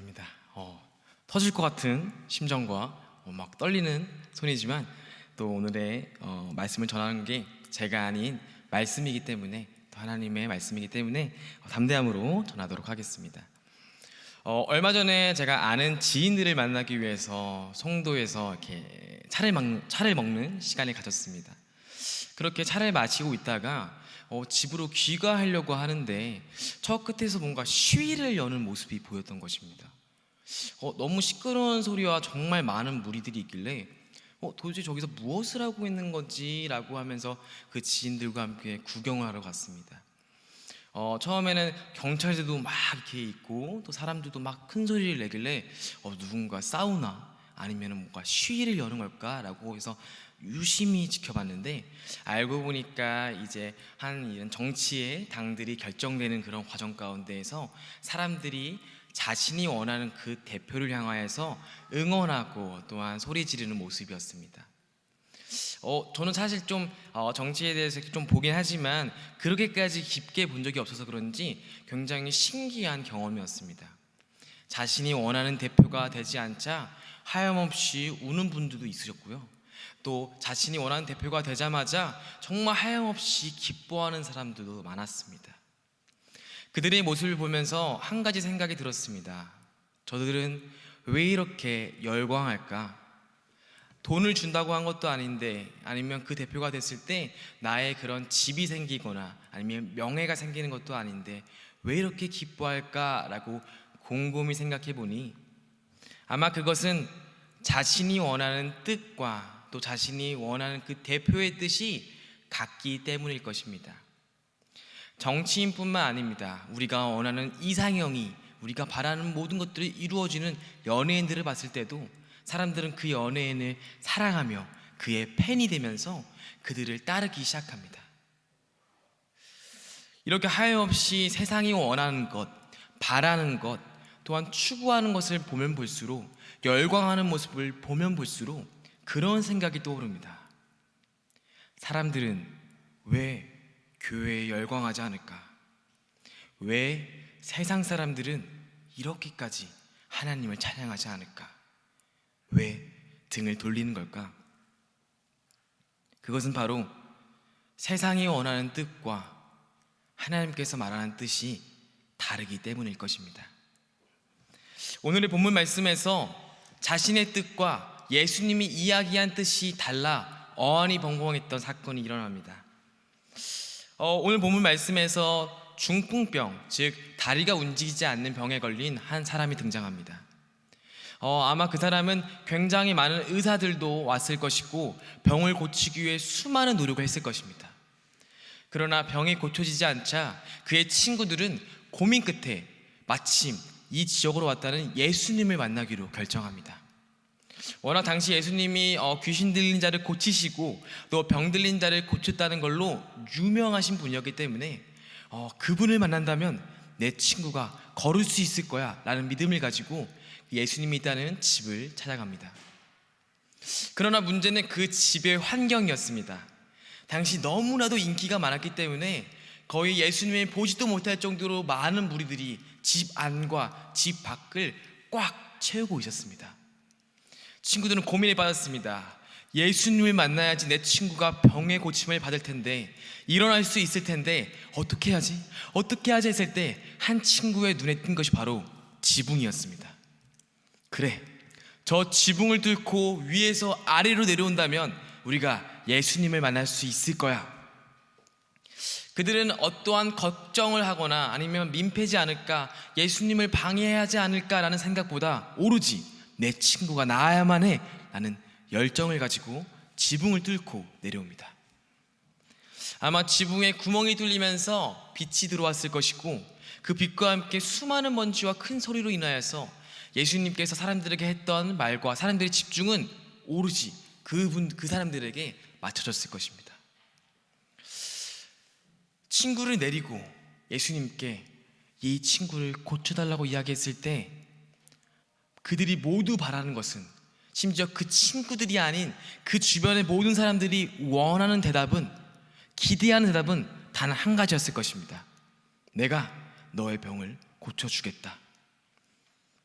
감사합니다. 터질 것 같은 심정과 막 떨리는 손이지만 또 오늘의 말씀을 전하는 게 제가 아닌 말씀이기 때문에, 또 하나님의 말씀이기 때문에 담대함으로 전하도록 하겠습니다. 얼마 전에 제가 아는 지인들을 만나기 위해서 송도에서 이렇게 차를 먹는 시간을 가졌습니다. 그렇게 차를 마시고 있다가 집으로 귀가하려고 하는데 저 끝에서 뭔가 시위를 여는 모습이 보였던 것입니다. 너무 시끄러운 소리와 정말 많은 무리들이 있길래 도대체 저기서 무엇을 하고 있는 건지 라고 하면서 그 지인들과 함께 구경하러 갔습니다. 처음에는 경찰들도 막 이렇게 있고 또 사람들도 막 큰 소리를 내길래 누군가 싸우나 아니면 뭔가 시위를 여는 걸까라고 해서 유심히 지켜봤는데, 알고 보니까 이제 한 이런 정치의 당들이 결정되는 그런 과정 가운데에서 사람들이 자신이 원하는 그 대표를 향하여서 응원하고 또한 소리 지르는 모습이었습니다. 저는 사실 좀 정치에 대해서 좀 보긴 하지만 그렇게까지 깊게 본 적이 없어서 그런지 굉장히 신기한 경험이었습니다. 자신이 원하는 대표가 되지 않자 하염없이 우는 분들도 있으셨고요, 또 자신이 원하는 대표가 되자마자 정말 하염없이 기뻐하는 사람들도 많았습니다. 그들의 모습을 보면서 한 가지 생각이 들었습니다. 저들은 왜 이렇게 열광할까? 돈을 준다고 한 것도 아닌데, 아니면 그 대표가 됐을 때 나의 그런 집이 생기거나 아니면 명예가 생기는 것도 아닌데 왜 이렇게 기뻐할까라고 곰곰이 생각해 보니 아마 그것은 자신이 원하는 뜻과 또 자신이 원하는 그 대표의 뜻이 같기 때문일 것입니다. 정치인뿐만 아닙니다. 우리가 원하는 이상형이, 우리가 바라는 모든 것들이 이루어지는 연예인들을 봤을 때도 사람들은 그 연예인을 사랑하며 그의 팬이 되면서 그들을 따르기 시작합니다. 이렇게 하염없이 세상이 원하는 것, 바라는 것, 또한 추구하는 것을 보면 볼수록, 열광하는 모습을 보면 볼수록 그런 생각이 떠오릅니다. 사람들은 왜 교회에 열광하지 않을까? 왜 세상 사람들은 이렇게까지 하나님을 찬양하지 않을까? 왜 등을 돌리는 걸까? 그것은 바로 세상이 원하는 뜻과 하나님께서 말하는 뜻이 다르기 때문일 것입니다. 오늘의 본문 말씀에서 자신의 뜻과 예수님이 이야기한 뜻이 달라 어안이 벙벙했던 사건이 일어납니다. 오늘 본문 말씀에서 중풍병, 즉 다리가 움직이지 않는 병에 걸린 한 사람이 등장합니다. 아마 그 사람은 굉장히 많은 의사들도 왔을 것이고 병을 고치기 위해 수많은 노력을 했을 것입니다. 그러나 병이 고쳐지지 않자 그의 친구들은 고민 끝에 마침 이 지역으로 왔다는 예수님을 만나기로 결정합니다. 워낙 당시 예수님이 귀신 들린 자를 고치시고 또 병 들린 자를 고쳤다는 걸로 유명하신 분이었기 때문에 그분을 만난다면 내 친구가 걸을 수 있을 거야 라는 믿음을 가지고 예수님이 있다는 집을 찾아갑니다. 그러나 문제는 그 집의 환경이었습니다. 당시 너무나도 인기가 많았기 때문에 거의 예수님을 보지도 못할 정도로 많은 무리들이 집 안과 집 밖을 꽉 채우고 있었습니다. 친구들은 고민에 빠졌습니다. 예수님을 만나야지 내 친구가 병의 고침을 받을 텐데, 일어날 수 있을 텐데 어떻게 하지? 어떻게 하지 했을 때 한 친구의 눈에 띈 것이 바로 지붕이었습니다. 그래, 저 지붕을 뚫고 위에서 아래로 내려온다면 우리가 예수님을 만날 수 있을 거야. 그들은 어떠한 걱정을 하거나 아니면 민폐지 않을까, 예수님을 방해하지 않을까라는 생각보다 오로지 내 친구가 나아야만 해 라는 열정을 가지고 지붕을 뚫고 내려옵니다. 아마 지붕에 구멍이 뚫리면서 빛이 들어왔을 것이고 그 빛과 함께 수많은 먼지와 큰 소리로 인하여서 예수님께서 사람들에게 했던 말과 사람들의 집중은 오로지 그 사람들에게 맞춰졌을 것입니다. 친구를 내리고 예수님께 이 친구를 고쳐달라고 이야기했을 때 그들이 모두 바라는 것은, 심지어 그 친구들이 아닌 그 주변의 모든 사람들이 원하는 대답은, 기대하는 대답은 단 한 가지였을 것입니다. 내가 너의 병을 고쳐주겠다.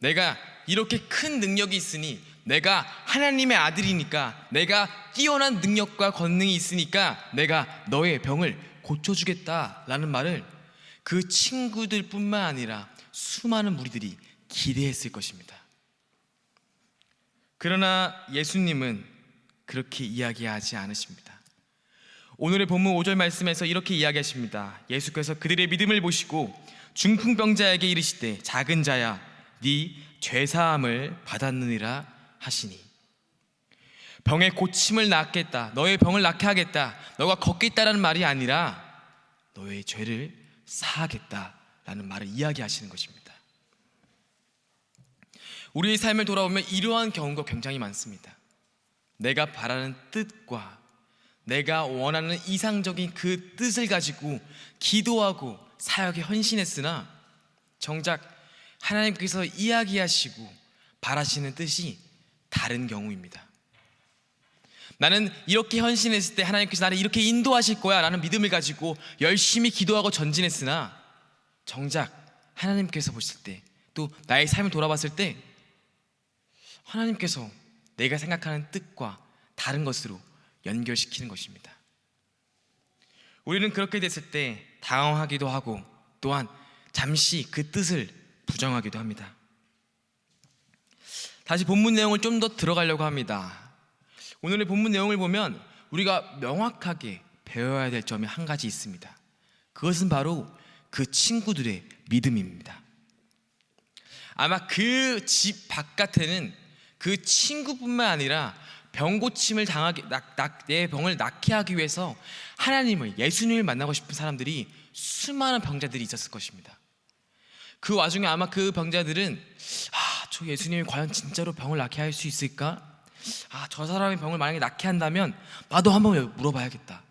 내가 이렇게 큰 능력이 있으니, 내가 하나님의 아들이니까, 내가 뛰어난 능력과 권능이 있으니까 내가 너의 병을 고쳐주겠다라는 말을 그 친구들뿐만 아니라 수많은 무리들이 기대했을 것입니다. 그러나 예수님은 그렇게 이야기하지 않으십니다. 오늘의 본문 5절 말씀에서 이렇게 이야기하십니다. 예수께서 그들의 믿음을 보시고 중풍병자에게 이르시되 작은 자야 네 죄사함을 받았느니라 하시니, 병의 고침을 낫겠다, 너의 병을 낫게 하겠다, 너가 걷겠다라는 말이 아니라 너의 죄를 사하겠다라는 말을 이야기하시는 것입니다. 우리의 삶을 돌아보면 이러한 경우가 굉장히 많습니다. 내가 바라는 뜻과 내가 원하는 이상적인 그 뜻을 가지고 기도하고 사역에 헌신했으나 정작 하나님께서 이야기하시고 바라시는 뜻이 다른 경우입니다. 나는 이렇게 헌신했을 때 하나님께서 나를 이렇게 인도하실 거야 라는 믿음을 가지고 열심히 기도하고 전진했으나 정작 하나님께서 보실 때, 또 나의 삶을 돌아봤을 때 하나님께서 내가 생각하는 뜻과 다른 것으로 연결시키는 것입니다. 우리는 그렇게 됐을 때 당황하기도 하고 또한 잠시 그 뜻을 부정하기도 합니다. 다시 본문 내용을 좀 더 들어가려고 합니다. 오늘의 본문 내용을 보면 우리가 명확하게 배워야 될 점이 한 가지 있습니다. 그것은 바로 그 친구들의 믿음입니다. 아마 그 집 바깥에는 그 친구뿐만 아니라 병고침을 당하게, 내 병을 낫게 하기 위해서 하나님을, 예수님을 만나고 싶은 사람들이, 수많은 병자들이 있었을 것입니다. 그 와중에 아마 그 병자들은 저 예수님이 과연 진짜로 병을 낫게 할 수 있을까? 저 사람의 병을 만약에 낫게 한다면 나도 한번 물어봐야겠다,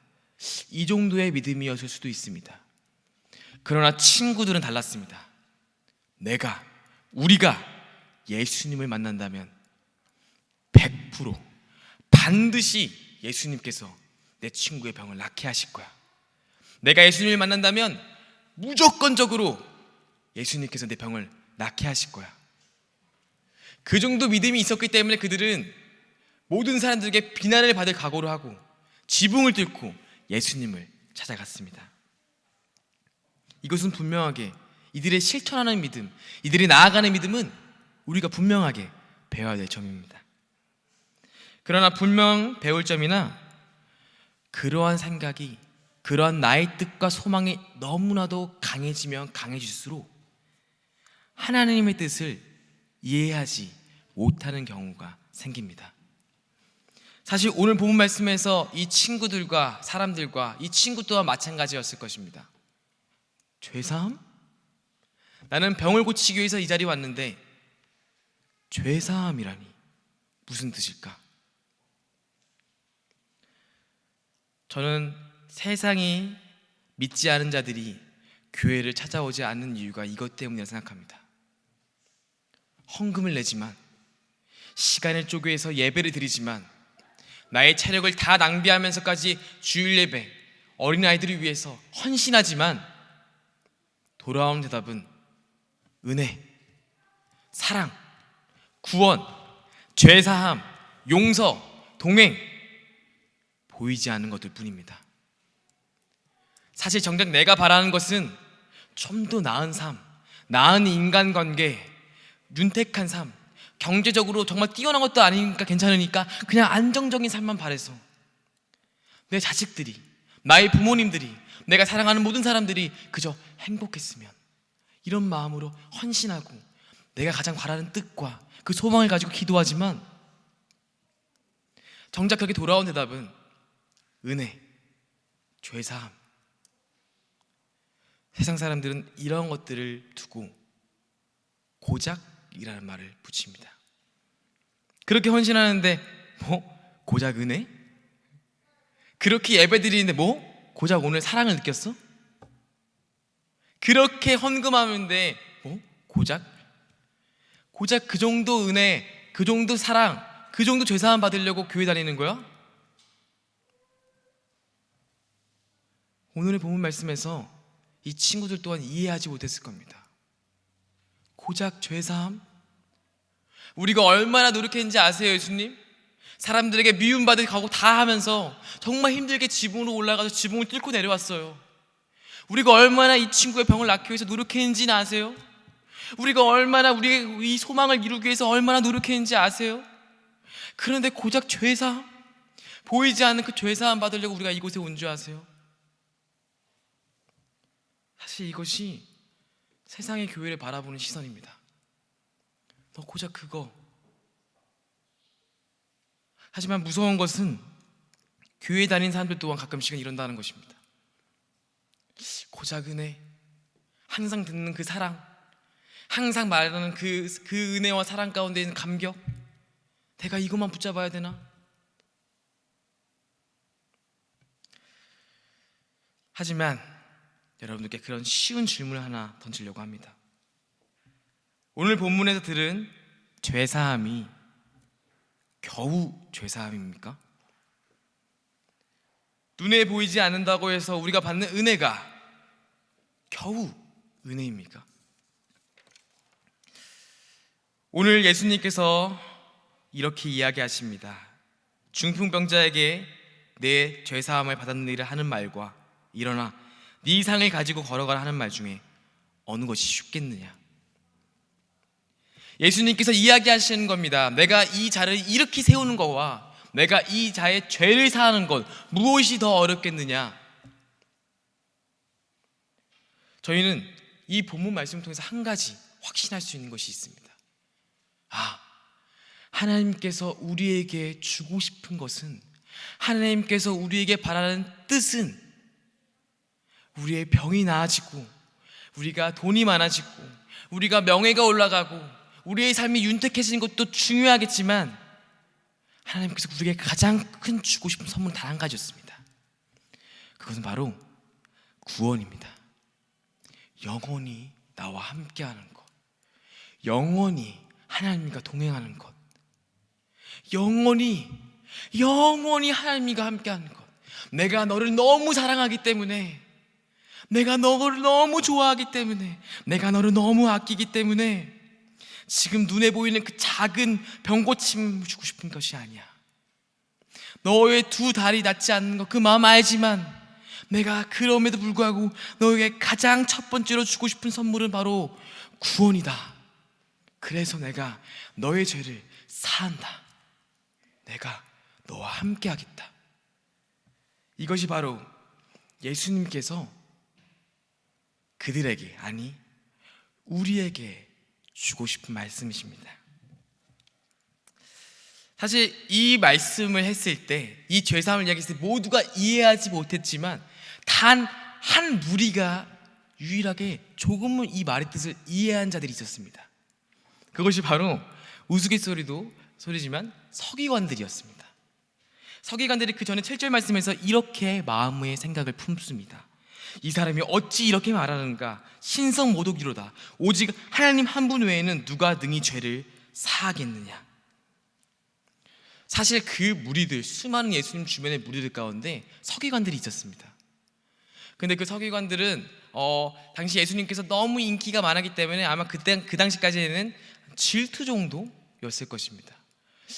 이 정도의 믿음이었을 수도 있습니다. 그러나 친구들은 달랐습니다. 우리가 예수님을 만난다면 100% 반드시 예수님께서 내 친구의 병을 낫게 하실 거야. 내가 예수님을 만난다면 무조건적으로 예수님께서 내 병을 낫게 하실 거야. 그 정도 믿음이 있었기 때문에 그들은 모든 사람들에게 비난을 받을 각오를 하고 지붕을 뚫고 예수님을 찾아갔습니다. 이것은 분명하게 이들의 실천하는 믿음, 이들이 나아가는 믿음은 우리가 분명하게 배워야 될 점입니다. 그러나 분명 배울 점이나 그러한 생각이, 그러한 나의 뜻과 소망이 너무나도 강해지면 강해질수록 하나님의 뜻을 이해하지 못하는 경우가 생깁니다. 사실 오늘 본문 말씀에서 이 친구들과 사람들과 이 친구 또한 마찬가지였을 것입니다. 죄사함? 나는 병을 고치기 위해서 이 자리에 왔는데 죄사함이라니 무슨 뜻일까? 저는 세상이 믿지 않은 자들이 교회를 찾아오지 않는 이유가 이것 때문이라고 생각합니다. 헌금을 내지만, 시간을 쪼개서 예배를 드리지만, 나의 체력을 다 낭비하면서까지 주일 예배, 어린아이들을 위해서 헌신하지만 돌아오는 대답은 은혜, 사랑, 구원, 죄사함, 용서, 동행, 보이지 않는 것들 뿐입니다. 사실 정작 내가 바라는 것은 좀 더 나은 삶, 나은 인간관계, 윤택한 삶, 경제적으로 정말 뛰어난 것도 아니니까 괜찮으니까 그냥 안정적인 삶만 바래서 내 자식들이, 나의 부모님들이, 내가 사랑하는 모든 사람들이 그저 행복했으면, 이런 마음으로 헌신하고 내가 가장 바라는 뜻과 그 소망을 가지고 기도하지만 정작 그렇게 돌아온 대답은 은혜, 죄사함. 세상 사람들은 이런 것들을 두고 고작이라는 말을 붙입니다. 그렇게 헌신하는데 고작 은혜? 그렇게 예배드리는데 고작 오늘 사랑을 느꼈어? 그렇게 헌금하는데 고작 그 정도 은혜, 그 정도 사랑, 그 정도 죄사함 받으려고 교회 다니는 거야? 오늘의 본문 말씀에서 이 친구들 또한 이해하지 못했을 겁니다. 고작 죄사함? 우리가 얼마나 노력했는지 아세요, 예수님? 사람들에게 미움받을 각오 다 하면서 정말 힘들게 지붕으로 올라가서 지붕을 뚫고 내려왔어요. 우리가 얼마나 이 친구의 병을 낫기 위해서 노력했는지는 아세요? 우리가 얼마나 우리의 이 소망을 이루기 위해서 얼마나 노력했는지 아세요? 그런데 고작 죄사함, 보이지 않는 그 죄사함 받으려고 우리가 이곳에 온 줄 아세요? 사실 이것이 세상의 교회를 바라보는 시선입니다. 너 고작 그거. 하지만 무서운 것은 교회 다니는 사람들 또한 가끔씩은 이런다는 것입니다. 고작 은혜, 항상 듣는 그 사랑, 항상 말하는 그 은혜와 사랑 가운데 있는 감격, 내가 이것만 붙잡아야 되나? 하지만 여러분들께 그런 쉬운 질문을 하나 던지려고 합니다. 오늘 본문에서 들은 죄사함이 겨우 죄사함입니까? 눈에 보이지 않는다고 해서 우리가 받는 은혜가 겨우 은혜입니까? 오늘 예수님께서 이렇게 이야기하십니다. 중풍병자에게 내 죄사함을 받았느니라 하는 말과 일어나 네 상을 가지고 걸어가라 하는 말 중에 어느 것이 쉽겠느냐? 예수님께서 이야기하시는 겁니다. 내가 이 자를 이렇게 세우는 것과 내가 이 자의 죄를 사하는 것, 무엇이 더 어렵겠느냐? 저희는 이 본문 말씀을 통해서 한 가지 확신할 수 있는 것이 있습니다. 하나님께서 우리에게 주고 싶은 것은, 하나님께서 우리에게 바라는 뜻은 우리의 병이 나아지고, 우리가 돈이 많아지고, 우리가 명예가 올라가고, 우리의 삶이 윤택해지는 것도 중요하겠지만 하나님께서 우리에게 가장 큰 주고 싶은 선물은 단 한 가지였습니다. 그것은 바로 구원입니다. 영원히 나와 함께하는 것, 영원히 하나님과 동행하는 것, 영원히 하나님과 함께하는 것. 내가 너를 너무 사랑하기 때문에, 내가 너를 너무 좋아하기 때문에, 내가 너를 너무 아끼기 때문에 지금 눈에 보이는 그 작은 병고침 주고 싶은 것이 아니야. 너의 두 다리 낫지 않는 것, 그 마음 알지만 내가 그럼에도 불구하고 너에게 가장 첫 번째로 주고 싶은 선물은 바로 구원이다. 그래서 내가 너의 죄를 사한다. 내가 너와 함께 하겠다. 이것이 바로 예수님께서 그들에게, 아니 우리에게 주고 싶은 말씀이십니다. 사실 이 말씀을 했을 때, 이 죄사함을 이야기했을 때 모두가 이해하지 못했지만 단 한 무리가 유일하게 조금은 이 말의 뜻을 이해한 자들이 있었습니다. 그것이 바로 우스갯소리지만 서기관들이었습니다. 서기관들이 그 전에 7절 말씀에서 이렇게 마음의 생각을 품습니다. 이 사람이 어찌 이렇게 말하는가? 신성모독이로다. 오직 하나님 한 분 외에는 누가 능히 죄를 사하겠느냐? 사실 그 무리들, 수많은 예수님 주변의 무리들 가운데 서기관들이 있었습니다. 근데 그 서기관들은 당시 예수님께서 너무 인기가 많았기 때문에 아마 그 당시까지는 질투 정도였을 것입니다.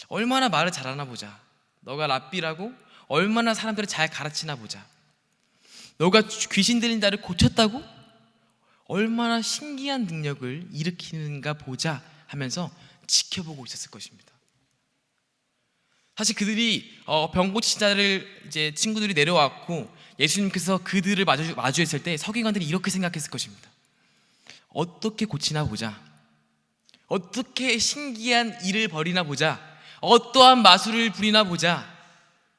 얼마나 말을 잘하나 보자. 너가 랍비라고 얼마나 사람들을 잘 가르치나 보자. 너가 귀신 들린 자를 고쳤다고? 얼마나 신기한 능력을 일으키는가 보자 하면서 지켜보고 있었을 것입니다. 사실 그들이 병 고친 자를 이제 친구들이 내려왔고 예수님께서 그들을 마주했을 때 서기관들이 이렇게 생각했을 것입니다. 어떻게 고치나 보자. 어떻게 신기한 일을 벌이나 보자. 어떠한 마술을 부리나 보자.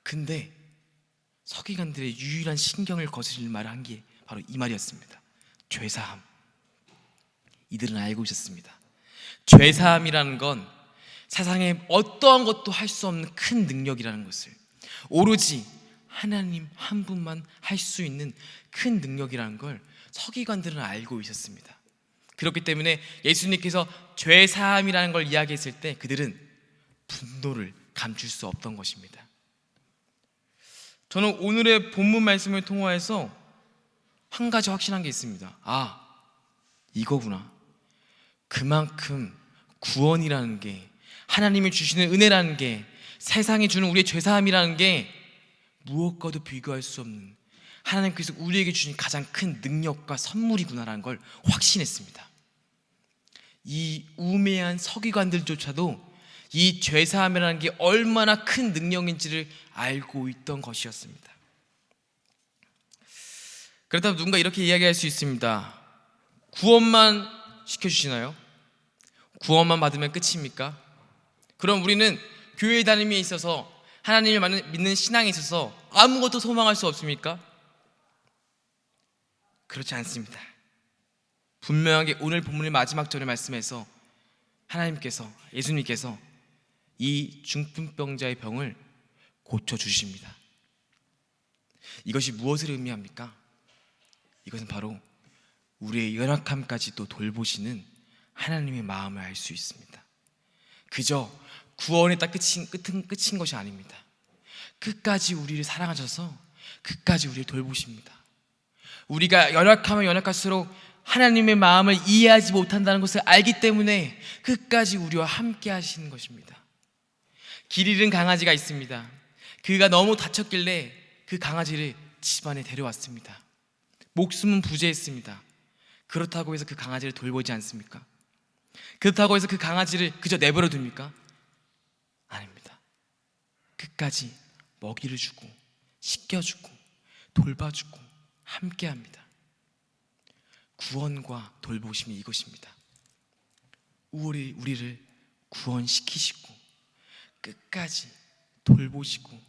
근데 서기관들의 유일한 신경을 거스릴 말을 한 게 바로 이 말이었습니다. 죄사함. 이들은 알고 있었습니다. 죄사함이라는 건 세상에 어떠한 것도 할 수 없는 큰 능력이라는 것을, 오로지 하나님 한 분만 할 수 있는 큰 능력이라는 걸 서기관들은 알고 있었습니다. 그렇기 때문에 예수님께서 죄사함이라는 걸 이야기했을 때 그들은 분노를 감출 수 없던 것입니다. 저는 오늘의 본문 말씀을 통해서 한 가지 확신한 게 있습니다. 이거구나. 그만큼 구원이라는 게 하나님이 주시는 은혜라는 게, 세상이 주는 우리의 죄사함이라는 게 무엇과도 비교할 수 없는 하나님께서 우리에게 주신 가장 큰 능력과 선물이구나라는 걸 확신했습니다. 이 우매한 서기관들조차도 이 죄사함이라는 게 얼마나 큰 능력인지를 알고 있던 것이었습니다. 그렇다면 누군가 이렇게 이야기할 수 있습니다. 구원만 시켜주시나요? 구원만 받으면 끝입니까? 그럼 우리는 교회 다님에 있어서, 하나님을 믿는 신앙에 있어서 아무것도 소망할 수 없습니까? 그렇지 않습니다. 분명하게 오늘 본문의 마지막 절의 말씀에서 하나님께서, 예수님께서 이 중풍병자의 병을 고쳐주십니다. 이것이 무엇을 의미합니까? 이것은 바로 우리의 연약함까지도 돌보시는 하나님의 마음을 알 수 있습니다. 그저 구원에 딱 끝인 것이 아닙니다. 끝까지 우리를 사랑하셔서 끝까지 우리를 돌보십니다. 우리가 연약하면 연약할수록 하나님의 마음을 이해하지 못한다는 것을 알기 때문에 끝까지 우리와 함께 하시는 것입니다. 길 잃은 강아지가 있습니다. 그가 너무 다쳤길래 그 강아지를 집안에 데려왔습니다. 목숨은 부재했습니다. 그렇다고 해서 그 강아지를 돌보지 않습니까? 그렇다고 해서 그 강아지를 그저 내버려 둡니까? 아닙니다. 끝까지 먹이를 주고 씻겨주고 돌봐주고 함께합니다. 구원과 돌보심이 이것입니다. 우리를 구원시키시고 끝까지 돌보시고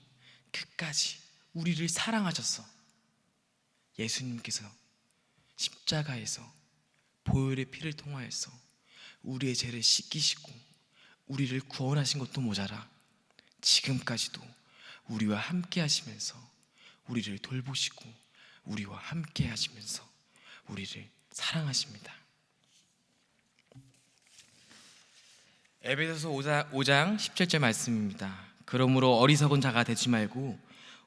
끝까지 우리를 사랑하셔서 예수님께서 십자가에서 보혈의 피를 통하여서 우리의 죄를 씻기시고 우리를 구원하신 것도 모자라 지금까지도 우리와 함께 하시면서 우리를 돌보시고 우리와 함께 하시면서 우리를 사랑하십니다. 에베소서 5장 17절 말씀입니다. 그러므로 어리석은 자가 되지 말고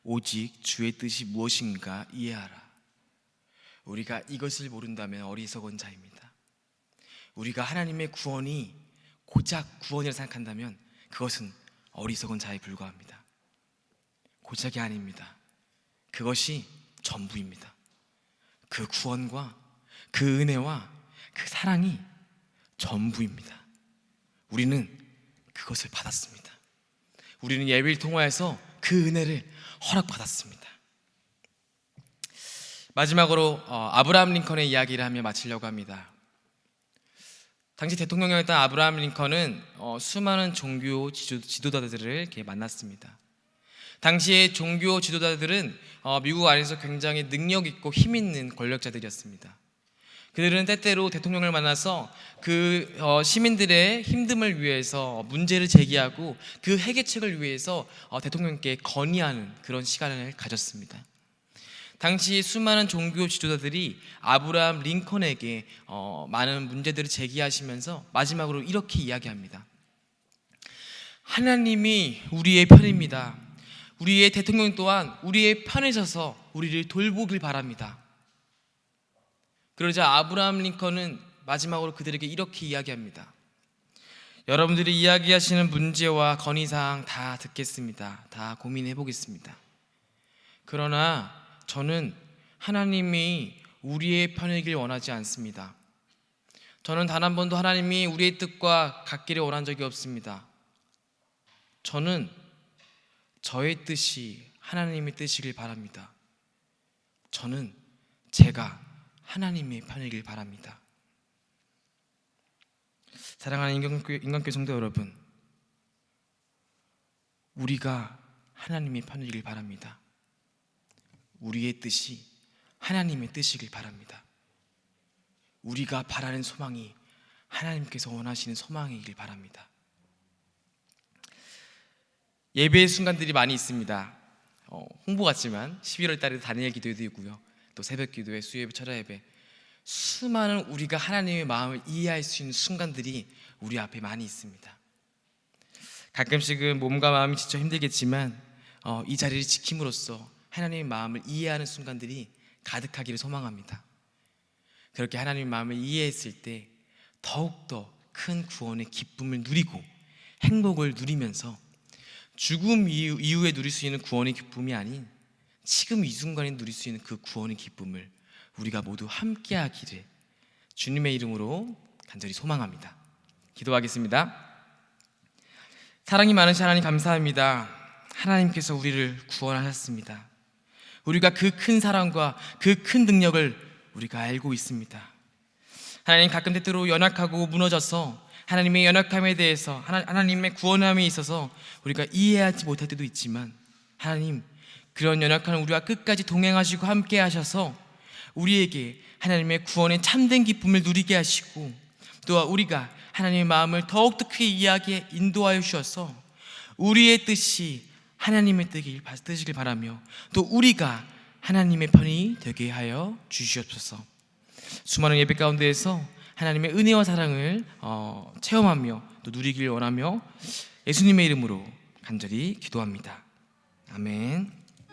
오직 주의 뜻이 무엇인가 이해하라. 우리가 이것을 모른다면 어리석은 자입니다. 우리가 하나님의 구원이 고작 구원이라 생각한다면 그것은 어리석은 자에 불과합니다. 고작이 아닙니다. 그것이 전부입니다. 그 구원과 그 은혜와 그 사랑이 전부입니다. 우리는 그것을 받았습니다. 우리는 예배를 통하여서 그 은혜를 허락받았습니다. 마지막으로 아브라함 링컨의 이야기를 하며 마치려고 합니다. 당시 대통령이었던 아브라함 링컨은 수많은 종교 지도자들을 이렇게 만났습니다. 당시의 종교 지도자들은 미국 안에서 굉장히 능력 있고 힘 있는 권력자들이었습니다. 그들은 때때로 대통령을 만나서 그 시민들의 힘듦을 위해서 문제를 제기하고 그 해결책을 위해서 대통령께 건의하는 그런 시간을 가졌습니다. 당시 수많은 종교 지도자들이 아브라함 링컨에게 많은 문제들을 제기하시면서 마지막으로 이렇게 이야기합니다. 하나님이 우리의 편입니다. 우리의 대통령 또한 우리의 편에 서서 우리를 돌보길 바랍니다. 그러자 아브라함 링컨은 마지막으로 그들에게 이렇게 이야기합니다. 여러분들이 이야기하시는 문제와 건의사항 다 듣겠습니다. 다 고민해 보겠습니다. 그러나 저는 하나님이 우리의 편이길 원하지 않습니다. 저는 단 한 번도 하나님이 우리의 뜻과 같기를 원한 적이 없습니다. 저는 저의 뜻이 하나님의 뜻이길 바랍니다. 저는 제가 하나님의 편이길 바랍니다. 사랑하는 인간교회 성도 여러분, 우리가 하나님의 편이길 바랍니다. 우리의 뜻이 하나님의 뜻이길 바랍니다. 우리가 바라는 소망이 하나님께서 원하시는 소망이길 바랍니다. 예배의 순간들이 많이 있습니다. 홍보 같지만 11월 달에 다니엘 기도회도 있고요. 또 새벽 기도회, 수요예배, 철야예배, 수많은 우리가 하나님의 마음을 이해할 수 있는 순간들이 우리 앞에 많이 있습니다. 가끔씩은 몸과 마음이 지쳐 힘들겠지만 이 자리를 지킴으로써 하나님의 마음을 이해하는 순간들이 가득하기를 소망합니다. 그렇게 하나님의 마음을 이해했을 때 더욱더 큰 구원의 기쁨을 누리고 행복을 누리면서 죽음 이후에 누릴 수 있는 구원의 기쁨이 아닌 지금 이 순간에 누릴 수 있는 그 구원의 기쁨을 우리가 모두 함께 하기를 주님의 이름으로 간절히 소망합니다. 기도하겠습니다. 사랑이 많으신 하나님 감사합니다. 하나님께서 우리를 구원하셨습니다. 우리가 그 큰 사랑과 그 큰 능력을 우리가 알고 있습니다. 하나님, 가끔 때때로 연약하고 무너져서 하나님의 연약함에 대해서 하나님의 구원함에 있어서 우리가 이해하지 못할 때도 있지만, 하나님, 그런 연약한 우리와 끝까지 동행하시고 함께 하셔서 우리에게 하나님의 구원의 참된 기쁨을 누리게 하시고, 또 우리가 하나님의 마음을 더욱더 크게 이해하게 인도하여 주셔서 우리의 뜻이 하나님의 뜻이길 바라며, 또 우리가 하나님의 편이 되게 하여 주시옵소서. 수많은 예배 가운데에서 하나님의 은혜와 사랑을 체험하며 또 누리길 원하며 예수님의 이름으로 간절히 기도합니다. 아멘.